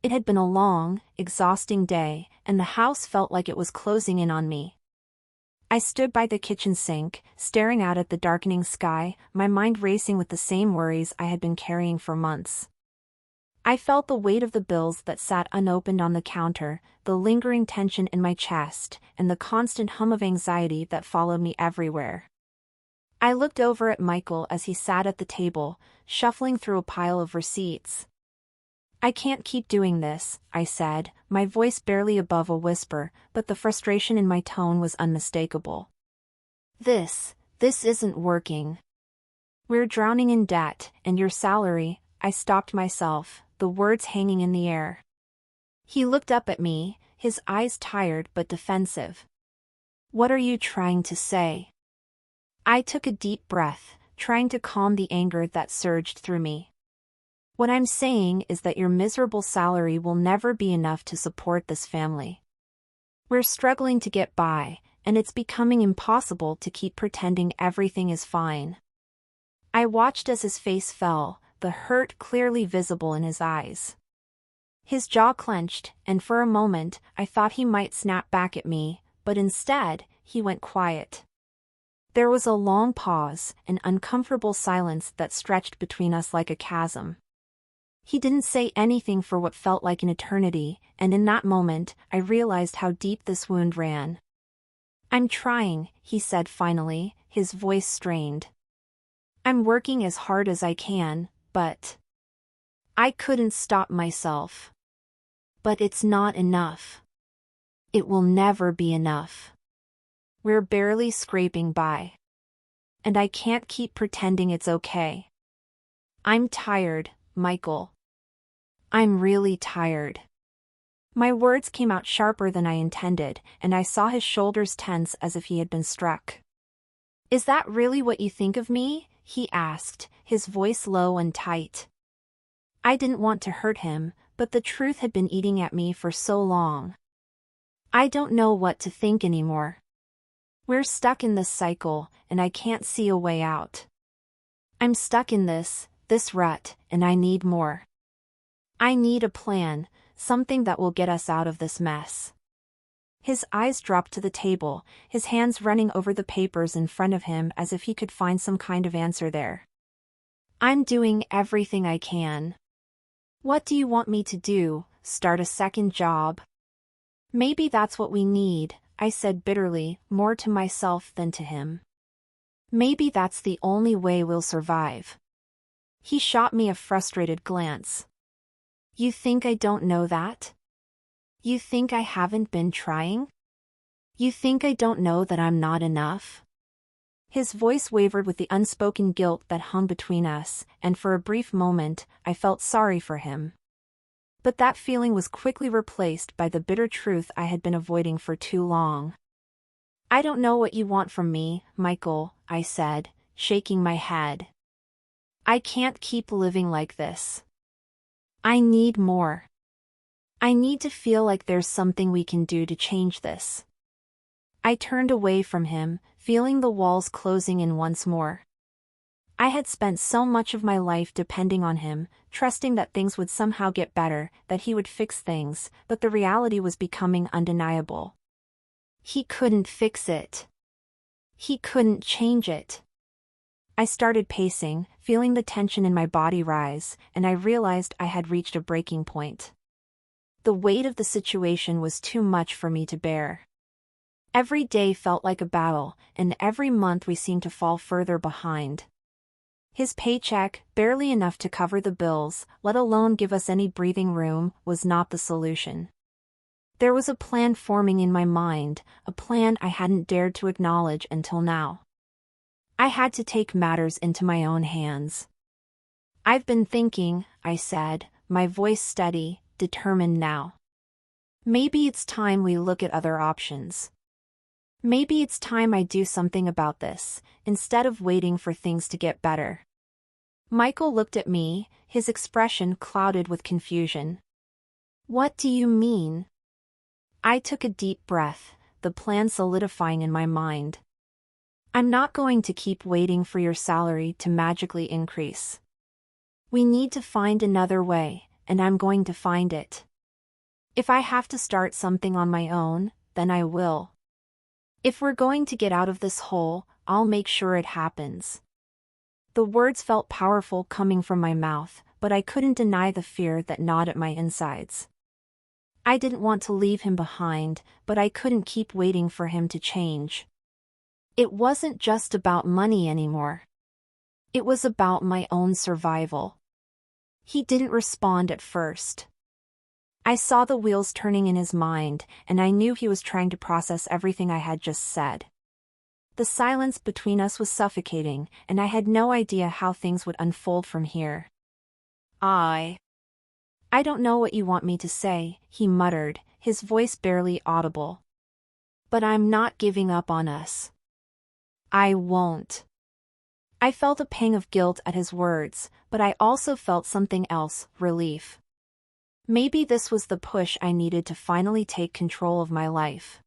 It had been a long, exhausting day, and the house felt like it was closing in on me. I stood by the kitchen sink, staring out at the darkening sky, my mind racing with the same worries I had been carrying for months. I felt the weight of the bills that sat unopened on the counter, the lingering tension in my chest, and the constant hum of anxiety that followed me everywhere. I looked over at Michael as he sat at the table, shuffling through a pile of receipts. "I can't keep doing this," I said, my voice barely above a whisper, but the frustration in my tone was unmistakable. This isn't working. We're drowning in debt, and your salary." I stopped myself, the words hanging in the air. He looked up at me, his eyes tired but defensive. "What are you trying to say?" I took a deep breath, trying to calm the anger that surged through me. "What I'm saying is that your miserable salary will never be enough to support this family. We're struggling to get by, and it's becoming impossible to keep pretending everything is fine." I watched as his face fell, the hurt clearly visible in his eyes. His jaw clenched, and for a moment I thought he might snap back at me, but instead, he went quiet. There was a long pause, an uncomfortable silence that stretched between us like a chasm. He didn't say anything for what felt like an eternity, and in that moment, I realized how deep this wound ran. "I'm trying," he said finally, his voice strained. "I'm working as hard as I can, but..." I couldn't stop myself. "But it's not enough. It will never be enough. We're barely scraping by. And I can't keep pretending it's okay. I'm tired, Michael. I'm really tired." My words came out sharper than I intended, and I saw his shoulders tense as if he had been struck. "Is that really what you think of me?" he asked, his voice low and tight. I didn't want to hurt him, but the truth had been eating at me for so long. "I don't know what to think anymore. We're stuck in this cycle, and I can't see a way out. I'm stuck in this rut, and I need more. I need a plan, something that will get us out of this mess." His eyes dropped to the table, his hands running over the papers in front of him as if he could find some kind of answer there. "I'm doing everything I can." "What do you want me to do, start a second job?" "Maybe that's what we need," I said bitterly, more to myself than to him. "Maybe that's the only way we'll survive." He shot me a frustrated glance. "You think I don't know that? You think I haven't been trying? You think I don't know that I'm not enough?" His voice wavered with the unspoken guilt that hung between us, and for a brief moment, I felt sorry for him. But that feeling was quickly replaced by the bitter truth I had been avoiding for too long. "I don't know what you want from me, Michael," I said, shaking my head. "I can't keep living like this. I need more. I need to feel like there's something we can do to change this." I turned away from him, feeling the walls closing in once more. I had spent so much of my life depending on him, trusting that things would somehow get better, that he would fix things, but the reality was becoming undeniable. He couldn't fix it. He couldn't change it. I started pacing, feeling the tension in my body rise, and I realized I had reached a breaking point. The weight of the situation was too much for me to bear. Every day felt like a battle, and every month we seemed to fall further behind. His paycheck, barely enough to cover the bills, let alone give us any breathing room, was not the solution. There was a plan forming in my mind, a plan I hadn't dared to acknowledge until now. I had to take matters into my own hands. "I've been thinking," I said, my voice steady, determined now. "Maybe it's time we look at other options. Maybe it's time I do something about this, instead of waiting for things to get better." Michael looked at me, his expression clouded with confusion. "What do you mean?" I took a deep breath, the plan solidifying in my mind. "I'm not going to keep waiting for your salary to magically increase. We need to find another way, and I'm going to find it." If I have to start something on my own, then I will. If we're going to get out of this hole, I'll make sure it happens. The words felt powerful coming from my mouth, but I couldn't deny the fear that gnawed at my insides. I didn't want to leave him behind, but I couldn't keep waiting for him to change. It wasn't just about money anymore. It was about my own survival. He didn't respond at first. I saw the wheels turning in his mind, and I knew he was trying to process everything I had just said. The silence between us was suffocating, and I had no idea how things would unfold from here. I don't know what you want me to say, he muttered, his voice barely audible. But I'm not giving up on us. I won't. I felt a pang of guilt at his words, but I also felt something else, relief. Maybe this was the push I needed to finally take control of my life.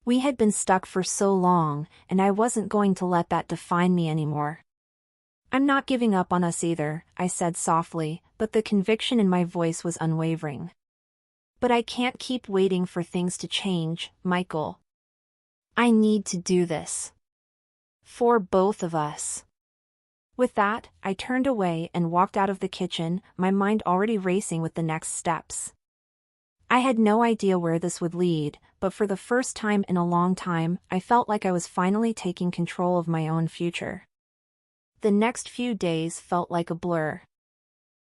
We had been stuck for so long, and I wasn't going to let that define me anymore. I'm not giving up on us either, I said softly, but the conviction in my voice was unwavering. But I can't keep waiting for things to change, Michael. I need to do this. For both of us. With that, I turned away and walked out of the kitchen, my mind already racing with the next steps. I had no idea where this would lead, but for the first time in a long time, I felt like I was finally taking control of my own future. The next few days felt like a blur.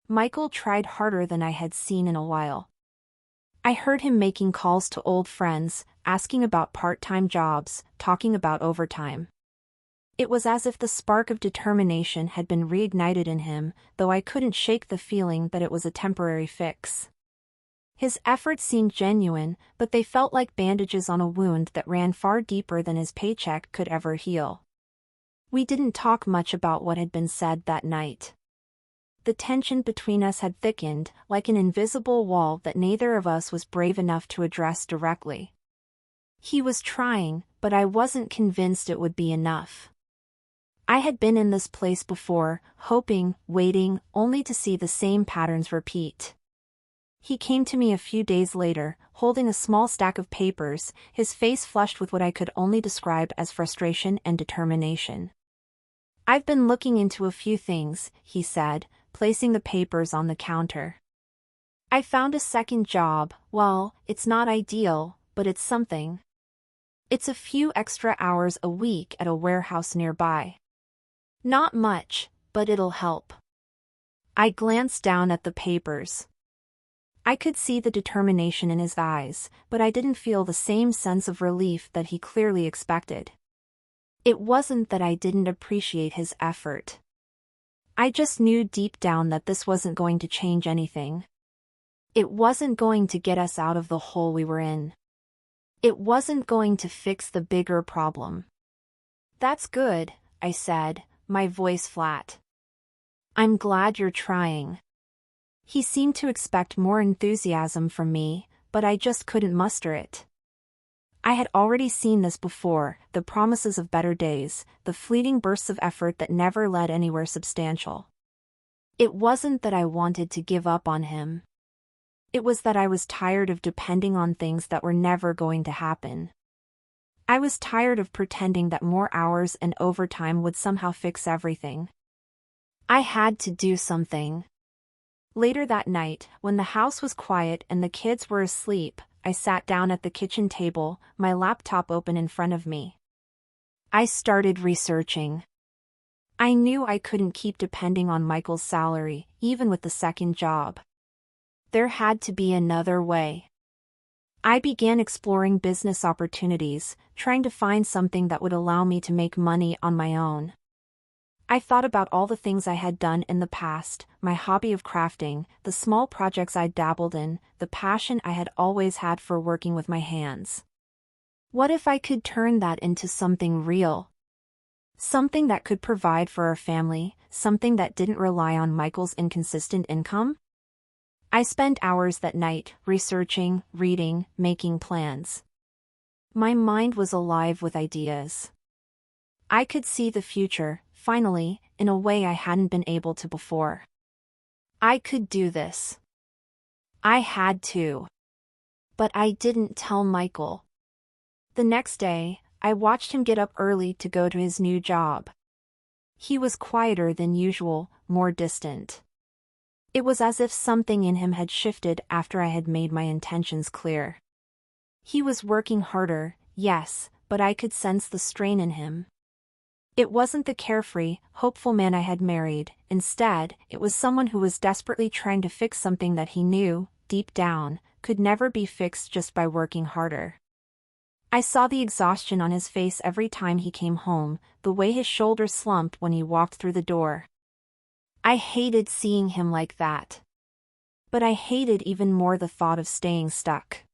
Michael tried harder than I had seen in a while. I heard him making calls to old friends, asking about part-time jobs, talking about overtime. It was as if the spark of determination had been reignited in him, though I couldn't shake the feeling that it was a temporary fix. His efforts seemed genuine, but they felt like bandages on a wound that ran far deeper than his paycheck could ever heal. We didn't talk much about what had been said that night. The tension between us had thickened, like an invisible wall that neither of us was brave enough to address directly. He was trying, but I wasn't convinced it would be enough. I had been in this place before, hoping, waiting, only to see the same patterns repeat. He came to me a few days later, holding a small stack of papers, his face flushed with what I could only describe as frustration and determination. I've been looking into a few things, he said, placing the papers on the counter. I found a second job. Well, it's not ideal, but it's something. It's a few extra hours a week at a warehouse nearby. Not much, but it'll help. I glanced down at the papers. I could see the determination in his eyes, but I didn't feel the same sense of relief that he clearly expected. It wasn't that I didn't appreciate his effort. I just knew deep down that this wasn't going to change anything. It wasn't going to get us out of the hole we were in. It wasn't going to fix the bigger problem. That's good, I said, my voice flat. I'm glad you're trying. He seemed to expect more enthusiasm from me, but I just couldn't muster it. I had already seen this before, the promises of better days, the fleeting bursts of effort that never led anywhere substantial. It wasn't that I wanted to give up on him. It was that I was tired of depending on things that were never going to happen. I was tired of pretending that more hours and overtime would somehow fix everything. I had to do something. Later that night, when the house was quiet and the kids were asleep, I sat down at the kitchen table, my laptop open in front of me. I started researching. I knew I couldn't keep depending on Michael's salary, even with the second job. There had to be another way. I began exploring business opportunities, trying to find something that would allow me to make money on my own. I thought about all the things I had done in the past, my hobby of crafting, the small projects I'd dabbled in, the passion I had always had for working with my hands. What if I could turn that into something real? Something that could provide for our family, something that didn't rely on Michael's inconsistent income? I spent hours that night, researching, reading, making plans. My mind was alive with ideas. I could see the future, finally, in a way I hadn't been able to before. I could do this. I had to. But I didn't tell Michael. The next day, I watched him get up early to go to his new job. He was quieter than usual, more distant. It was as if something in him had shifted after I had made my intentions clear. He was working harder, yes, but I could sense the strain in him. It wasn't the carefree, hopeful man I had married. Instead, it was someone who was desperately trying to fix something that he knew, deep down, could never be fixed just by working harder. I saw the exhaustion on his face every time he came home, the way his shoulders slumped when he walked through the door. I hated seeing him like that. But I hated even more the thought of staying stuck.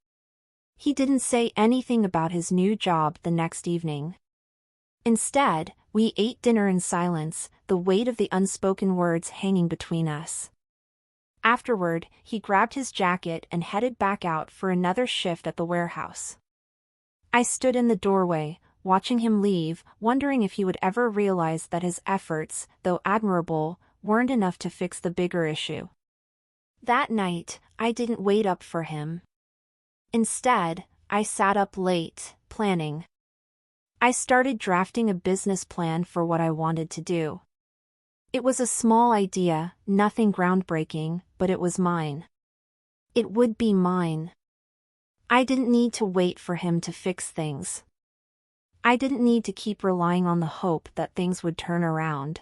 He didn't say anything about his new job the next evening. Instead, we ate dinner in silence, the weight of the unspoken words hanging between us. Afterward, he grabbed his jacket and headed back out for another shift at the warehouse. I stood in the doorway, watching him leave, wondering if he would ever realize that his efforts, though admirable, weren't enough to fix the bigger issue. That night, I didn't wait up for him. Instead, I sat up late, planning. I started drafting a business plan for what I wanted to do. It was a small idea, nothing groundbreaking, but it was mine. It would be mine. I didn't need to wait for him to fix things. I didn't need to keep relying on the hope that things would turn around.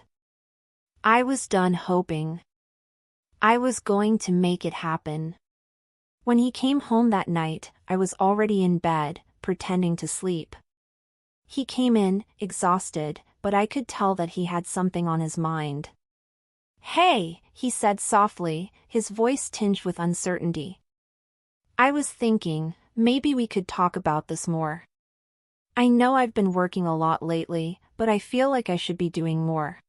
I was done hoping. I was going to make it happen. When he came home that night, I was already in bed, pretending to sleep. He came in, exhausted, but I could tell that he had something on his mind. "Hey," he said softly, his voice tinged with uncertainty. "I was thinking, maybe we could talk about this more. I know I've been working a lot lately, but I feel like I should be doing more.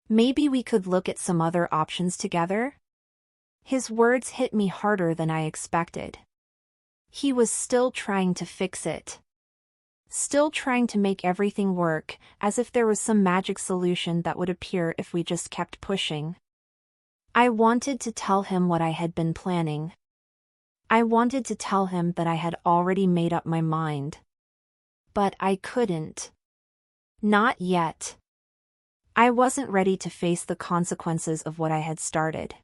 Maybe we could look at some other options together?" His words hit me harder than I expected. He was still trying to fix it. Still trying to make everything work, as if there was some magic solution that would appear if we just kept pushing. I wanted to tell him what I had been planning. I wanted to tell him that I had already made up my mind. But I couldn't. Not yet. I wasn't ready to face the consequences of what I had started.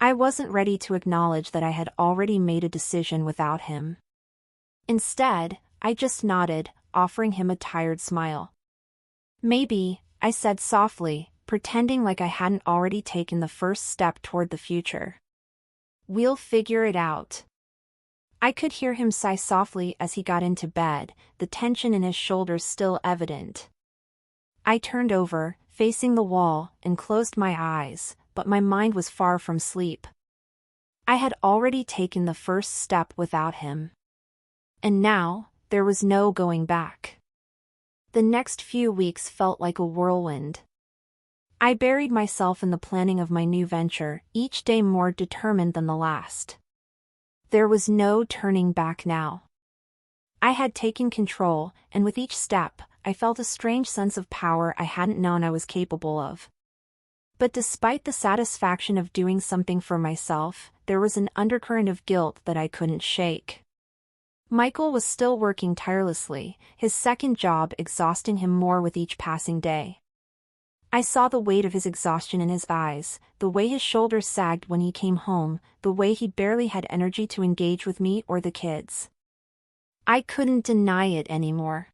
I wasn't ready to acknowledge that I had already made a decision without him. Instead, I just nodded, offering him a tired smile. "Maybe," I said softly, pretending like I hadn't already taken the first step toward the future. "We'll figure it out." I could hear him sigh softly as he got into bed, the tension in his shoulders still evident. I turned over, facing the wall, and closed my eyes, but my mind was far from sleep. I had already taken the first step without him. And now, there was no going back. The next few weeks felt like a whirlwind. I buried myself in the planning of my new venture, each day more determined than the last. There was no turning back now. I had taken control, and with each step, I felt a strange sense of power I hadn't known I was capable of. But despite the satisfaction of doing something for myself, there was an undercurrent of guilt that I couldn't shake. Michael was still working tirelessly, his second job exhausting him more with each passing day. I saw the weight of his exhaustion in his eyes, the way his shoulders sagged when he came home, the way he barely had energy to engage with me or the kids. I couldn't deny it anymore.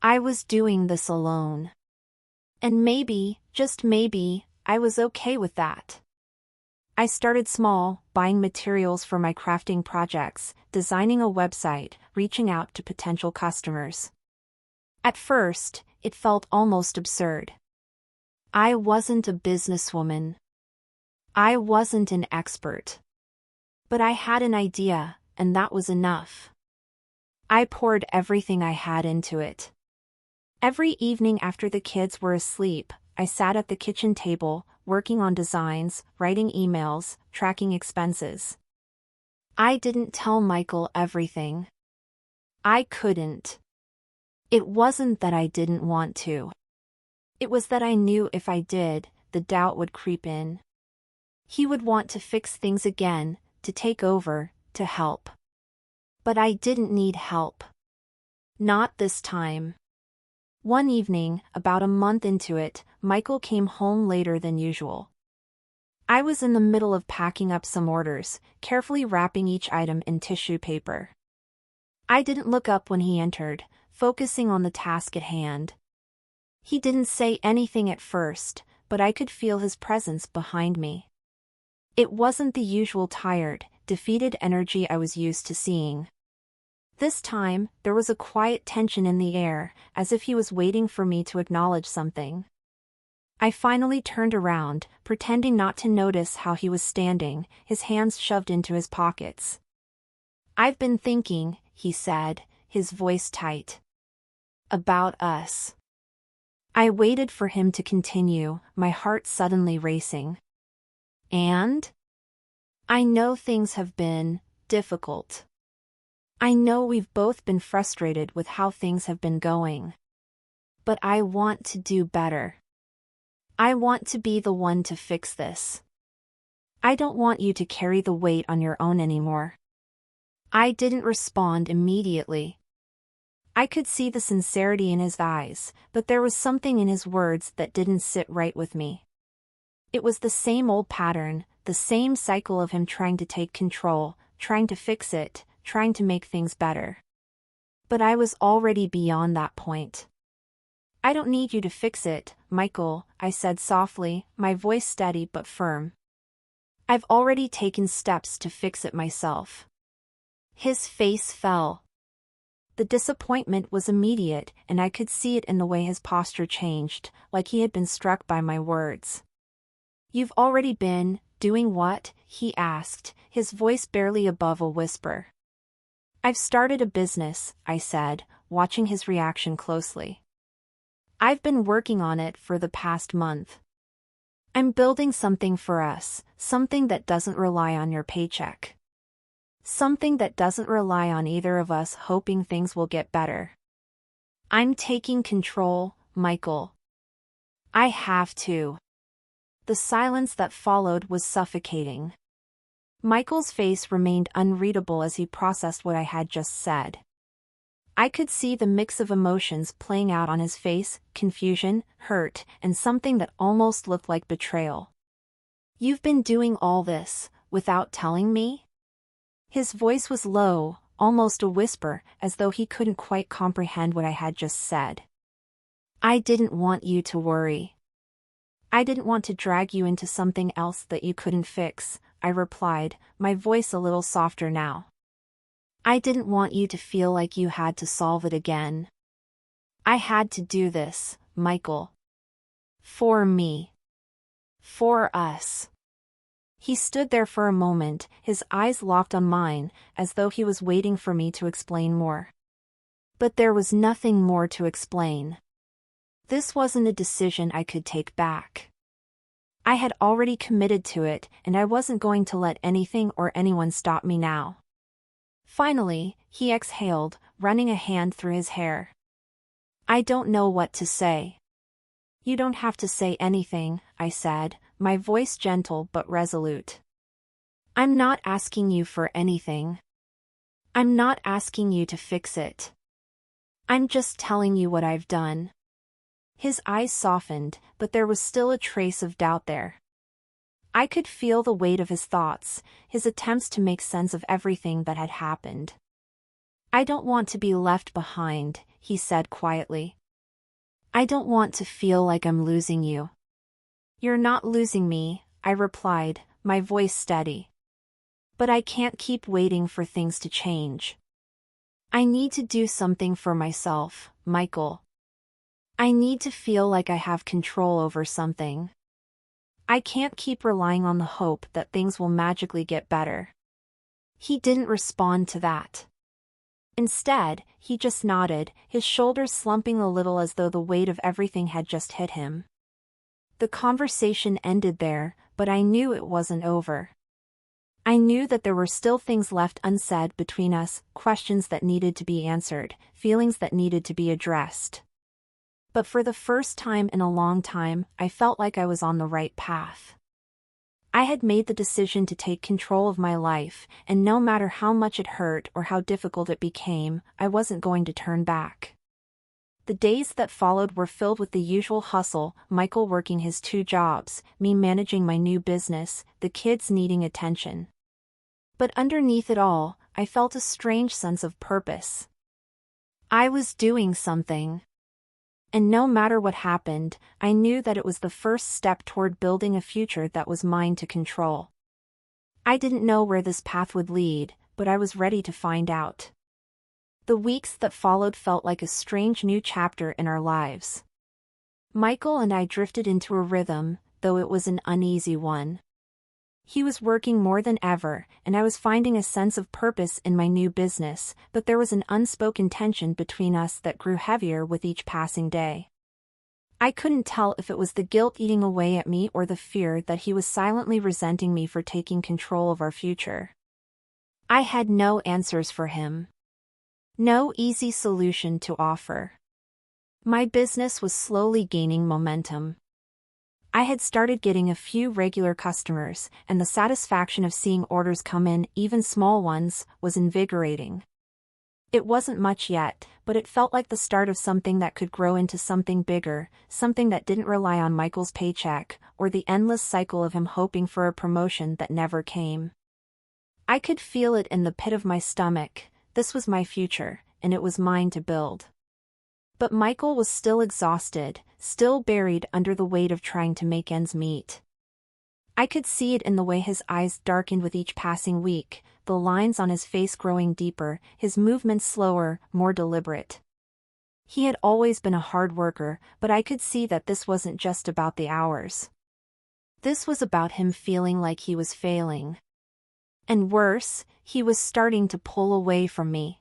I was doing this alone. And maybe, just maybe, I was okay with that. I started small, buying materials for my crafting projects, designing a website, reaching out to potential customers. At first, it felt almost absurd. I wasn't a businesswoman. I wasn't an expert. But I had an idea, and that was enough. I poured everything I had into it. Every evening after the kids were asleep, I sat at the kitchen table, working on designs, writing emails, tracking expenses. I didn't tell Michael everything. I couldn't. It wasn't that I didn't want to. It was that I knew if I did, the doubt would creep in. He would want to fix things again, to take over, to help. But I didn't need help. Not this time. One evening, about a month into it, Michael came home later than usual. I was in the middle of packing up some orders, carefully wrapping each item in tissue paper. I didn't look up when he entered, focusing on the task at hand. He didn't say anything at first, but I could feel his presence behind me. It wasn't the usual tired, defeated energy I was used to seeing. This time, there was a quiet tension in the air, as if he was waiting for me to acknowledge something. I finally turned around, pretending not to notice how he was standing, his hands shoved into his pockets. "I've been thinking," he said, his voice tight. "About us." I waited for him to continue, my heart suddenly racing. "And?" "I know things have been difficult. I know we've both been frustrated with how things have been going. But I want to do better. I want to be the one to fix this. I don't want you to carry the weight on your own anymore." I didn't respond immediately. I could see the sincerity in his eyes, but there was something in his words that didn't sit right with me. It was the same old pattern, the same cycle of him trying to take control, trying to fix it, trying to make things better. But I was already beyond that point. "I don't need you to fix it, Michael," I said softly, my voice steady but firm. "I've already taken steps to fix it myself." His face fell. The disappointment was immediate, and I could see it in the way his posture changed, like he had been struck by my words. "You've already been doing what?" he asked, his voice barely above a whisper. "I've started a business," I said, watching his reaction closely. "I've been working on it for the past month. I'm building something for us, something that doesn't rely on your paycheck. Something that doesn't rely on either of us hoping things will get better. I'm taking control, Michael. I have to." The silence that followed was suffocating. Michael's face remained unreadable as he processed what I had just said. I could see the mix of emotions playing out on his face, confusion, hurt, and something that almost looked like betrayal. "You've been doing all this, without telling me?" His voice was low, almost a whisper, as though he couldn't quite comprehend what I had just said. "I didn't want you to worry. I didn't want to drag you into something else that you couldn't fix," I replied, my voice a little softer now. "I didn't want you to feel like you had to solve it again. I had to do this, Michael. For me. For us." He stood there for a moment, his eyes locked on mine, as though he was waiting for me to explain more. But there was nothing more to explain. This wasn't a decision I could take back. I had already committed to it, and I wasn't going to let anything or anyone stop me now. Finally, he exhaled, running a hand through his hair. "I don't know what to say." "You don't have to say anything," I said, my voice gentle but resolute. "I'm not asking you for anything. I'm not asking you to fix it. I'm just telling you what I've done." His eyes softened, but there was still a trace of doubt there. I could feel the weight of his thoughts, his attempts to make sense of everything that had happened. "I don't want to be left behind," he said quietly. "I don't want to feel like I'm losing you." "You're not losing me," I replied, my voice steady. "But I can't keep waiting for things to change. I need to do something for myself, Michael. I need to feel like I have control over something. I can't keep relying on the hope that things will magically get better." He didn't respond to that. Instead, he just nodded, his shoulders slumping a little as though the weight of everything had just hit him. The conversation ended there, but I knew it wasn't over. I knew that there were still things left unsaid between us, questions that needed to be answered, feelings that needed to be addressed. But for the first time in a long time, I felt like I was on the right path. I had made the decision to take control of my life, and no matter how much it hurt or how difficult it became, I wasn't going to turn back. The days that followed were filled with the usual hustle, Michael working his 2 jobs, me managing my new business, the kids needing attention. But underneath it all, I felt a strange sense of purpose. I was doing something. And no matter what happened, I knew that it was the first step toward building a future that was mine to control. I didn't know where this path would lead, but I was ready to find out. The weeks that followed felt like a strange new chapter in our lives. Michael and I drifted into a rhythm, though it was an uneasy one. He was working more than ever, and I was finding a sense of purpose in my new business, but there was an unspoken tension between us that grew heavier with each passing day. I couldn't tell if it was the guilt eating away at me or the fear that he was silently resenting me for taking control of our future. I had no answers for him. No easy solution to offer. My business was slowly gaining momentum. I had started getting a few regular customers, and the satisfaction of seeing orders come in, even small ones, was invigorating. It wasn't much yet, but it felt like the start of something that could grow into something bigger, something that didn't rely on Michael's paycheck, or the endless cycle of him hoping for a promotion that never came. I could feel it in the pit of my stomach. This was my future, and it was mine to build. But Michael was still exhausted, still buried under the weight of trying to make ends meet. I could see it in the way his eyes darkened with each passing week, the lines on his face growing deeper, his movements slower, more deliberate. He had always been a hard worker, but I could see that this wasn't just about the hours. This was about him feeling like he was failing. And worse, he was starting to pull away from me.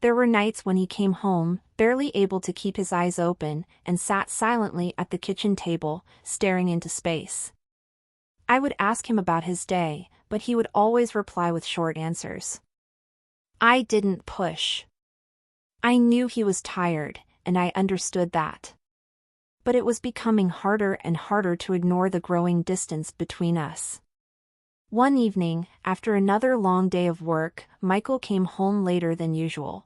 There were nights when he came home, barely able to keep his eyes open, and sat silently at the kitchen table, staring into space. I would ask him about his day, but he would always reply with short answers. I didn't push. I knew he was tired, and I understood that. But it was becoming harder and harder to ignore the growing distance between us. One evening, after another long day of work, Michael came home later than usual.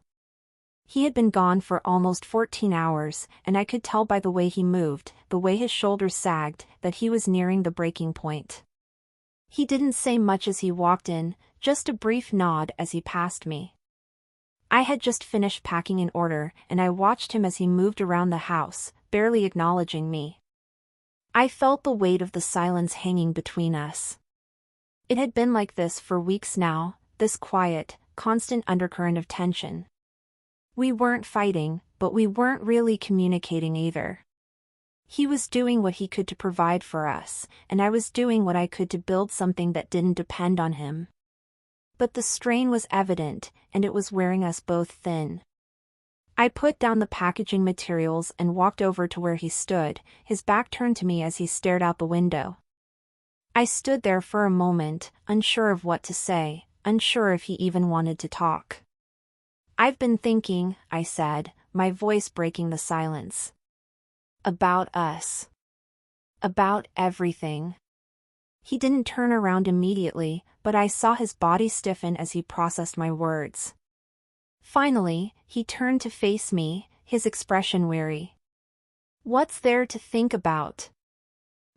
He had been gone for almost 14 hours, and I could tell by the way he moved, the way his shoulders sagged, that he was nearing the breaking point. He didn't say much as he walked in, just a brief nod as he passed me. I had just finished packing an order, and I watched him as he moved around the house, barely acknowledging me. I felt the weight of the silence hanging between us. It had been like this for weeks now, this quiet, constant undercurrent of tension. We weren't fighting, but we weren't really communicating either. He was doing what he could to provide for us, and I was doing what I could to build something that didn't depend on him. But the strain was evident, and it was wearing us both thin. I put down the packaging materials and walked over to where he stood, his back turned to me as he stared out the window. I stood there for a moment, unsure of what to say, unsure if he even wanted to talk. I've been thinking, I said, my voice breaking the silence. About us. About everything. He didn't turn around immediately, but I saw his body stiffen as he processed my words. Finally, he turned to face me, his expression weary. What's there to think about?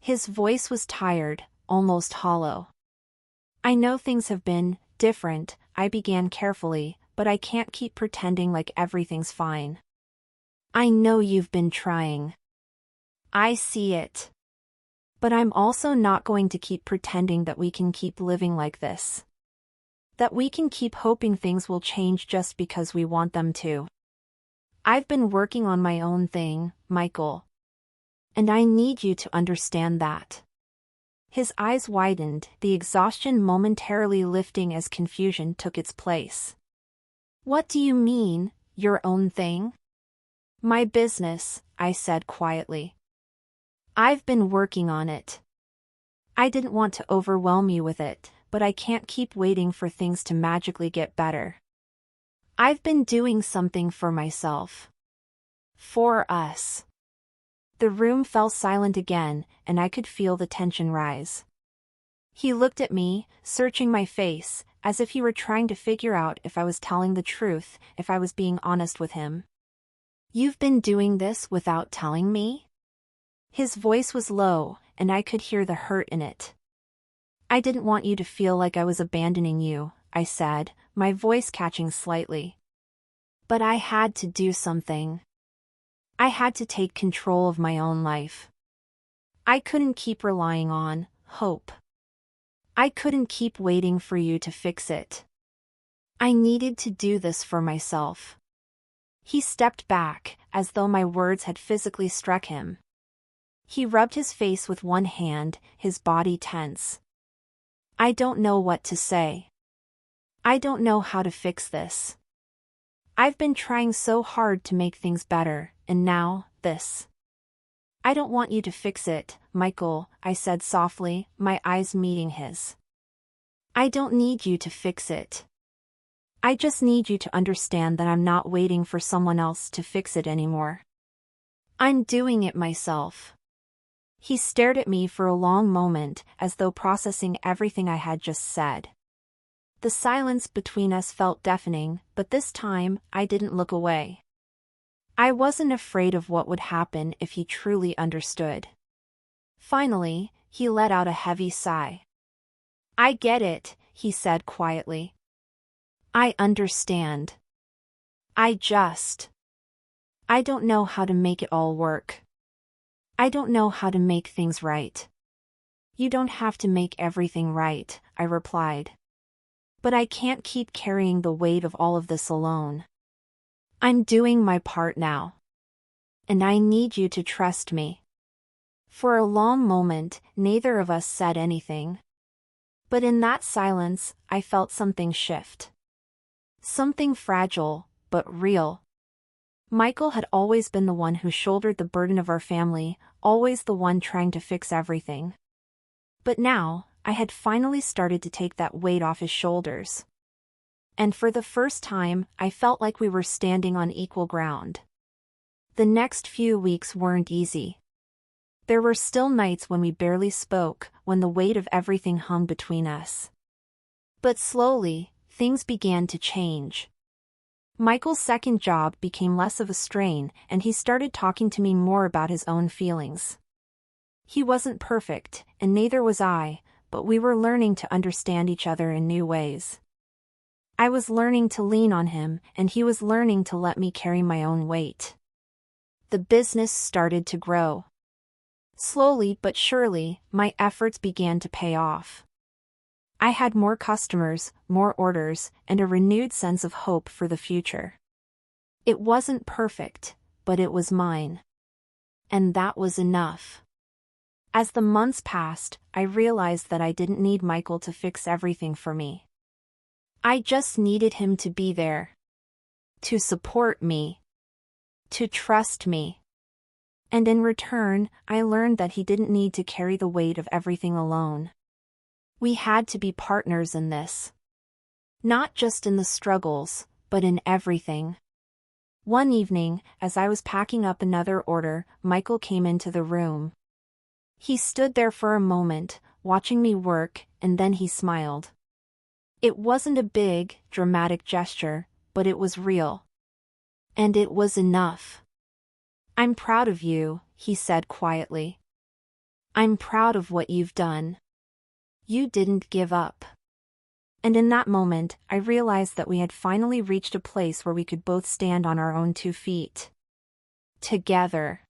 His voice was tired, almost hollow. I know things have been different, I began carefully, but I can't keep pretending like everything's fine. I know you've been trying. I see it. But I'm also not going to keep pretending that we can keep living like this. That we can keep hoping things will change just because we want them to. I've been working on my own thing, Michael. And I need you to understand that. His eyes widened, the exhaustion momentarily lifting as confusion took its place. What do you mean, your own thing? My business, I said quietly. I've been working on it. I didn't want to overwhelm you with it, but I can't keep waiting for things to magically get better. I've been doing something for myself. For us. The room fell silent again, and I could feel the tension rise. He looked at me, searching my face, as if he were trying to figure out if I was telling the truth, if I was being honest with him. "You've been doing this without telling me?" His voice was low, and I could hear the hurt in it. "I didn't want you to feel like I was abandoning you," I said, my voice catching slightly. "But I had to do something. I had to take control of my own life. I couldn't keep relying on hope. I couldn't keep waiting for you to fix it. I needed to do this for myself." He stepped back, as though my words had physically struck him. He rubbed his face with one hand, his body tense. "I don't know what to say. I don't know how to fix this. I've been trying so hard to make things better, and now, this. I don't want you to fix it, Michael," I said softly, my eyes meeting his. "I don't need you to fix it. I just need you to understand that I'm not waiting for someone else to fix it anymore. I'm doing it myself." He stared at me for a long moment, as though processing everything I had just said. The silence between us felt deafening, but this time, I didn't look away. I wasn't afraid of what would happen if he truly understood. Finally, he let out a heavy sigh. "I get it," he said quietly. "I understand. I don't know how to make it all work. I don't know how to make things right." "You don't have to make everything right," I replied. "But I can't keep carrying the weight of all of this alone. I'm doing my part now. And I need you to trust me." For a long moment, neither of us said anything. But in that silence, I felt something shift. Something fragile, but real. Michael had always been the one who shouldered the burden of our family, always the one trying to fix everything. But now, I had finally started to take that weight off his shoulders. And for the first time, I felt like we were standing on equal ground. The next few weeks weren't easy. There were still nights when we barely spoke, when the weight of everything hung between us. But slowly, things began to change. Michael's second job became less of a strain, and he started talking to me more about his own feelings. He wasn't perfect, and neither was I, but we were learning to understand each other in new ways. I was learning to lean on him, and he was learning to let me carry my own weight. The business started to grow. Slowly but surely, my efforts began to pay off. I had more customers, more orders, and a renewed sense of hope for the future. It wasn't perfect, but it was mine. And that was enough. As the months passed, I realized that I didn't need Michael to fix everything for me. I just needed him to be there. To support me. To trust me. And in return, I learned that he didn't need to carry the weight of everything alone. We had to be partners in this. Not just in the struggles, but in everything. One evening, as I was packing up another order, Michael came into the room. He stood there for a moment, watching me work, and then he smiled. It wasn't a big, dramatic gesture, but it was real. And it was enough. "I'm proud of you," he said quietly. "I'm proud of what you've done. You didn't give up." And in that moment, I realized that we had finally reached a place where we could both stand on our own 2 feet. Together.